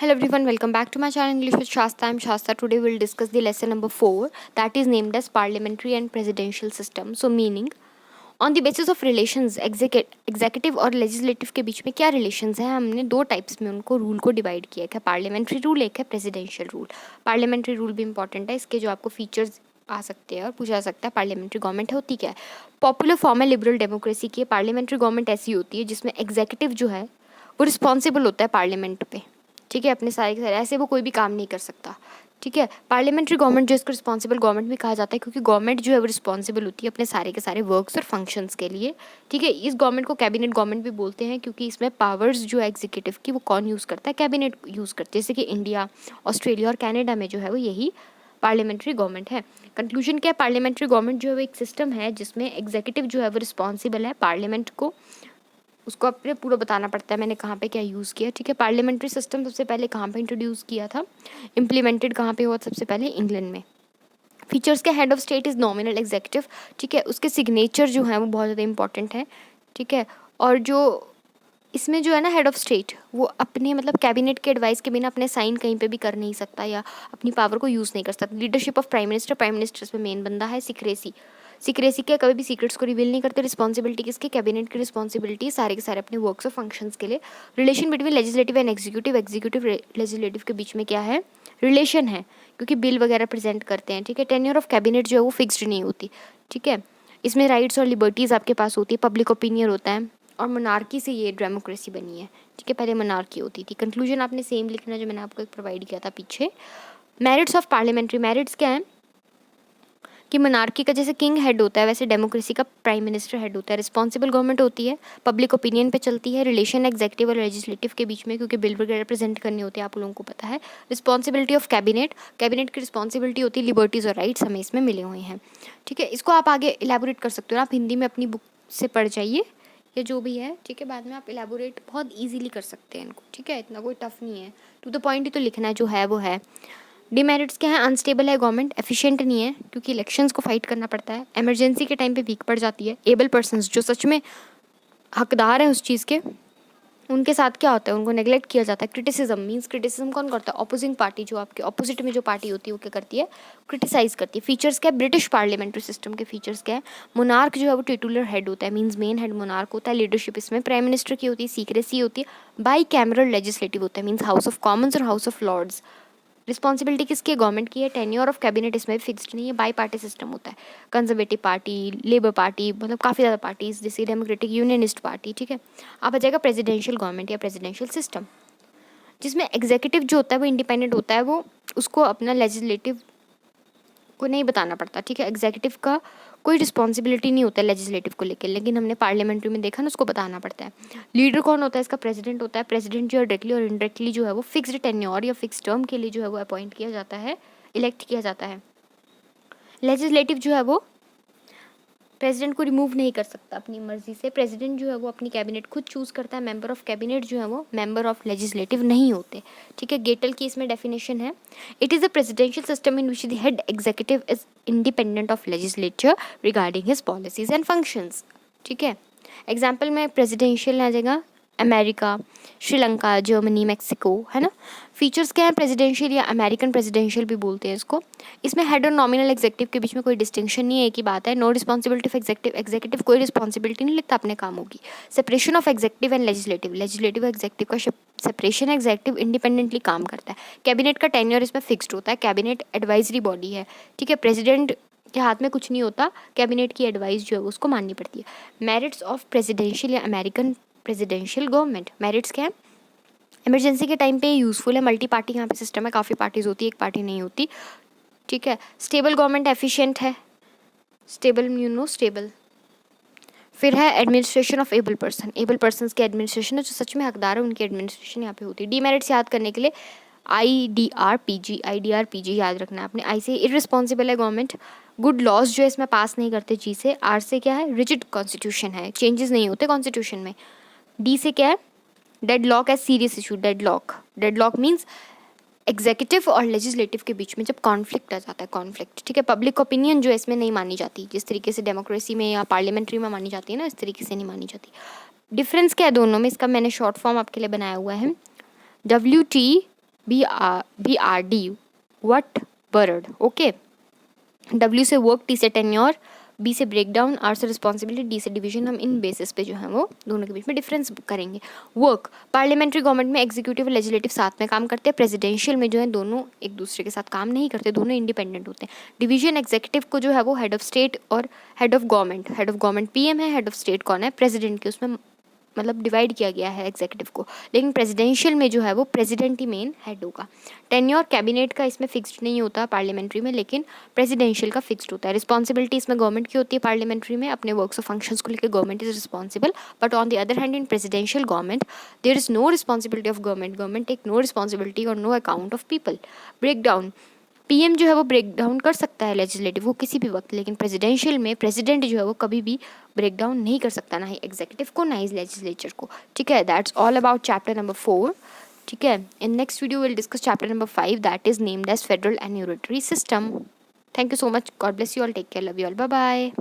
Hello everyone, welcome back to my channel English with Shasta. I'm Shasta. Today we'll discuss the lesson number 4 that is named as Parliamentary and Presidential System. So meaning on the basis of relations executive और legislative के बीच में क्या relations हैं, हमने दो types में उनको rule को डिवाइड किया है, पार्लियामेंट्री रूल एक है प्रेसिडेंशियल रूल. पार्लियामेंट्री रूल भी इंपॉर्टेंट है, इसके जो आपको फीचर्स आ सकते हैं और पूछा जा सकता है. पार्लियामेंट्री गवर्नमेंट होती क्या है? पॉपुलर फॉर्म है लिबरल डेमोक्रेसी की. पार्लियामेंट्री गवर्नमेंट ऐसी होती है जिसमें एग्जीक्यूटिव जो है वो रिस्पॉन्सिबल होता है पार्लियामेंट पे, ठीक है, अपने सारे के सारे, ऐसे वो कोई भी काम नहीं कर सकता, ठीक है. पार्लियामेंट्री गवर्नमेंट जो इसको रिस्पॉन्सिबल गवर्नमेंट भी कहा जाता है क्योंकि गवर्नमेंट जो है वो रिस्पॉन्सिबल होती है अपने सारे के सारे वर्क्स और फंक्शंस के लिए, ठीक है. इस गवर्नमेंट को कैबिनेट गवर्नमेंट भी बोलते हैं क्योंकि इसमें पावर्स जो है एग्जीक्यूटिव की वो कौन यूज़ करता है? कैबिनेट यूज़ करते हैं. जैसे कि इंडिया, ऑस्ट्रेलिया और कनाडा में जो है वो यही पार्लियामेंट्री गवर्नमेंट है. कंक्लूजन क्या है? पार्लियामेंट्री गवर्नमेंट जो है वो एक सिस्टम है जिसमें एग्जीक्यूटिव जो है वो रिस्पॉन्सिबल है पार्लियामेंट को, उसको अपने पूरा बताना पड़ता है मैंने कहाँ पे क्या यूज़ किया, ठीक है. पार्लियामेंट्री सिस्टम सबसे पहले कहाँ पे इंट्रोड्यूस किया था, इम्प्लीमेंटेड कहाँ पे हुआ? सबसे पहले इंग्लैंड में. फीचर्स के head of state is nominal executive, ठीक है. उसके सिग्नेचर जो हैं वो बहुत ज़्यादा इंपॉर्टेंट है, ठीक है. और जो इसमें जो है ना हेड ऑफ स्टेट वो अपने मतलब कैबिनेट के एडवाइस के बिना अपने साइन कहीं पे भी कर नहीं सकता या अपनी पावर को यूज़ नहीं कर सकता. लीडरशिप ऑफ प्राइम मिनिस्टर इसमें मेन बंदा है. सीक्रेसी के कभी भी सीक्रेट्स को रिवील नहीं करते. रिस्पॉन्सिबिलिटी किसकी? कैबिनेट की रिस्पॉन्सिबिलिटी सारे के सारे अपने वर्क्स और फंक्शंस के लिए. Relation between legislative and executive legislative के बीच में क्या है? रिलेशन है क्योंकि बिल वगैरह प्रेजेंट करते हैं, ठीक है. टेन्योर ऑफ कैबिनेट जो है वो फिक्स्ड नहीं होती, ठीक है. इसमें राइट्स और लिबर्टीज़ आपके पास होती है. पब्लिक ओपिनियन होता है और मोनार्की से ये डेमोक्रेसी बनी है, ठीक है. पहले मोनार्की होती थी. कंक्लूजन आपने सेम लिखना जो मैंने आपको एक प्रोवाइड किया था पीछे. मेरिट्स ऑफ पार्लियामेंट्री, मेरिट्स क्या है कि मोनार्की का जैसे किंग हेड होता है वैसे डेमोक्रेसी का प्राइम मिनिस्टर हेड होता है. रिस्पॉन्सिबल गवर्नमेंट होती है, पब्लिक ओपिनियन पे चलती है. रिलेशन एग्जीक्यूटिव और लेजिस्लेटिव के बीच में क्योंकि बिल वगैरह प्रेजेंट करने होते हैं, आप लोगों को पता है. रिस्पॉन्सिबिलिटी ऑफ कैबिनेट की रिस्पॉन्सिबिलिटी होती है. लिबर्टीज़ और राइट्स हमें इसमें मिले हुए हैं, ठीक है. इसको आप आगे इलेबोरेट कर सकते हो, आप हिंदी में अपनी बुक से पढ़ जाइए या जो भी है, ठीक है. बाद में आप इलेबोरेट बहुत ईजिली कर सकते हैं इनको, ठीक है. इतना कोई टफ नहीं है, टू द पॉइंट ही तो लिखना है जो है वो है. डिमेरिट्स क्या है? अनस्टेबल है गवर्नमेंट, एफिशिएंट नहीं है क्योंकि इलेक्शंस को फाइट करना पड़ता है. इमरजेंसी के टाइम पे वीक पड़ जाती है. एबल पर्सन्स जो सच में हकदार हैं उस चीज़ के, उनके साथ क्या होता है? उनको नेग्लेक्ट किया जाता है. क्रिटिसिज्म मींस क्रिटिसिज्म कौन करता है? अपोजिंग पार्टी, जो आपके अपोजिट में जो पार्टी होती है वो क्या करती है? क्रिटिसाइज करती है. फीचर्स क्या है? ब्रिटिश पार्लियामेंट्री सिस्टम के फीचर्स क्या है? मोनार्क जो है वो टिटुलर हेड होता है, मींस मेन हेड मोनार्क होता है. लीडरशिप इसमें प्राइम मिनिस्टर की होती है. सीक्रेसी होती है. बाई कैमरल लेजिस्लेटिव होता है, मींस हाउस ऑफ कॉमन्स और हाउस ऑफ लॉर्ड्स. रिस्पॉन्सिबिलिटी किसकी है? गवर्नमेंट की है. टेन्योर ऑफ कैबिनेट इसमें फिक्स्ड नहीं है. बाई पार्टी सिस्टम होता है. कंजर्वेटिव पार्टी, लेबर पार्टी, मतलब काफ़ी ज़्यादा पार्टीज, जैसे डेमोक्रेटिक यूनियनिस्ट पार्टी, ठीक है. अब आ जाएगा प्रेसिडेंशियल गवर्नमेंट या प्रेसिडेंशियल सिस्टम, जिसमें एग्जीक्यूटिव जो होता है वो इंडिपेंडेंट होता है. वो उसको अपना लेजिस्लेटिव को नहीं बताना पड़ता, ठीक है. एग्जीक्यूटिव का कोई रिस्पॉन्सिबिलिटी नहीं होता है लेजिस्लेटिव को लेकर, लेकिन हमने पार्लियामेंट्री में देखा ना उसको बताना पड़ता है. लीडर कौन होता है? इसका प्रेसिडेंट होता है. प्रेसिडेंट जो है डायरेक्टली और इनडायरेक्टली जो है वो फिक्स्ड टेन्योर या फिक्स टर्म के लिए जो है वो अपॉइंट किया जाता है, इलेक्ट किया जाता है. लेजिस्लेटिव जो है वो प्रेसिडेंट को रिमूव नहीं कर सकता अपनी मर्जी से. प्रेसिडेंट जो है वो अपनी कैबिनेट खुद चूज़ करता है. मेंबर ऑफ कैबिनेट जो है वो मेंबर ऑफ लेजिस्लेटिव नहीं होते, ठीक है. गेटल की इसमें डेफिनेशन है, it is a presidential system in which the head executive is independent of legislature regarding his policies and functions, ठीक है. एग्जाम्पल में प्रेसिडेंशियल आ जाएगा अमेरिका, श्रीलंका, जर्मनी, मैक्सिको, है ना. फीचर्स क्या है? प्रेसिडेंशियल या अमेरिकन प्रेसिडेंशियल भी बोलते हैं इसको. इसमें हेड और नॉमिनल एग्जीक्यूटिव के बीच में कोई डिस्टिंक्शन नहीं है, एक ही बात है. नो रिस्पॉन्सिबिलिटी ऑफ एग्जीक्यूटिव कोई रिस्पॉन्सिबिलिटी नहीं लेता अपने कामों की. Separation of executive and legislative executive का सेपरेशन, एग्जीक्यूटिव इंडिपेंडेंटली काम करता है. कैबिनेट का टेन्योर इसमें फिक्स्ड होता है. कैबिनेट एडवाइजरी बॉडी है, ठीक है. प्रेसिडेंट के हाथ में कुछ नहीं होता, कैबिनेट की एडवाइस जो है उसको माननी पड़ती है. मेरिट्स ऑफ प्रेसिडेंशियल या अमेरिकन प्रेसिडेंशियल गवर्नमेंट, मेरिट्स क्या है? इमरजेंसी के टाइम पे यूज़फुल है. मल्टी पार्टी यहाँ पे सिस्टम है, काफ़ी पार्टीज होती है, एक पार्टी नहीं होती, ठीक है. स्टेबल गवर्नमेंट, एफिशिएंट है. स्टेबल. फिर है एडमिनिस्ट्रेशन ऑफ एबल पर्सन की एडमिनिस्ट्रेशन है, जो सच में हकदार है उनकी एडमिनिस्ट्रेशन यहाँ पे होती है. डीमेरिट्स याद करने के लिए IDRPG याद रखना है आपने. आई से इररिस्पॉन्सिबल है गवर्नमेंट. गुड लॉज जो है इसमें पास नहीं करते. जी से. आर से क्या है? रिजिड कॉन्स्टिट्यूशन है, चेंजेस नहीं होते कॉन्स्टिट्यूशन में. डी से क्या है? डेडलॉक है, serious issue. Deadlock means executive और लेजिस्लेटिव के बीच में जब कॉन्फ्लिक्ट आ जाता है, कॉन्फ्लिक्ट, ठीक है. पब्लिक ओपिनियन जो है इसमें नहीं मानी जाती, जिस तरीके से डेमोक्रेसी में या पार्लियामेंट्री में मानी जाती है ना, इस तरीके से नहीं मानी जाती. डिफरेंस क्या है दोनों में? इसका मैंने शॉर्ट फॉर्म आपके लिए बनाया हुआ है. WT BRD, what, bird. Okay, W से वर्क, T से टेन्योर, B से ब्रेक डाउन, R से रिस्पॉन्सिबिलिटी, D से डिवीजन. हम इन बेसिस पे जो है वो दोनों के बीच में डिफरेंस करेंगे. वर्क, पार्लियामेंट्री गवर्नमेंट में एग्जीक्यूटिव और लेजिस्लेटिव साथ में काम करते हैं. प्रेसिडेंशियल में जो है दोनों एक दूसरे के साथ काम नहीं करते, दोनों इंडिपेंडेंट होते हैं. डिवीजन, एग्जीक्यूटिव को जो है वो हेड ऑफ स्टेट और हेड ऑफ गवर्नमेंट पीएम है, हेड ऑफ स्टेट कौन है, प्रेसिडेंट के. उसमें मतलब डिवाइड किया गया है एग्जीक्यूटिव को. लेकिन प्रेसिडेंशियल में जो है वो प्रेसिडेंट ही मेन हेड होगा. टेन्योर कैबिनेट का इसमें फिक्स्ड नहीं होता पार्लियामेंट्री में, लेकिन प्रेसिडेंशियल का फिक्स्ड होता है. रिस्पॉन्सिबिलिटी इसमें गवर्नमेंट की होती है पार्लियामेंट्री में, अपने वर्क्स और फंक्शंस को लेकर government is responsible. But on the other hand in presidential government there is no responsibility of government take no responsibility और no account of people. Break down, PM जो है वो ब्रेक डाउन कर सकता है लेजिस्लेटिव को किसी भी वक्त, लेकिन प्रेसिडेंशियल में प्रेसिडेंट जो है वो कभी भी ब्रेक डाउन नहीं कर सकता, ना ही एग्जीक्यूटिव को ना ही लेजिस्लेचर को. ठीक है, that's all about chapter number 4. ठीक है, in next video will discuss chapter number 5 that is named as federal and unitary system. Thank you so much. God bless you all. Take care. Love you all. Bye bye.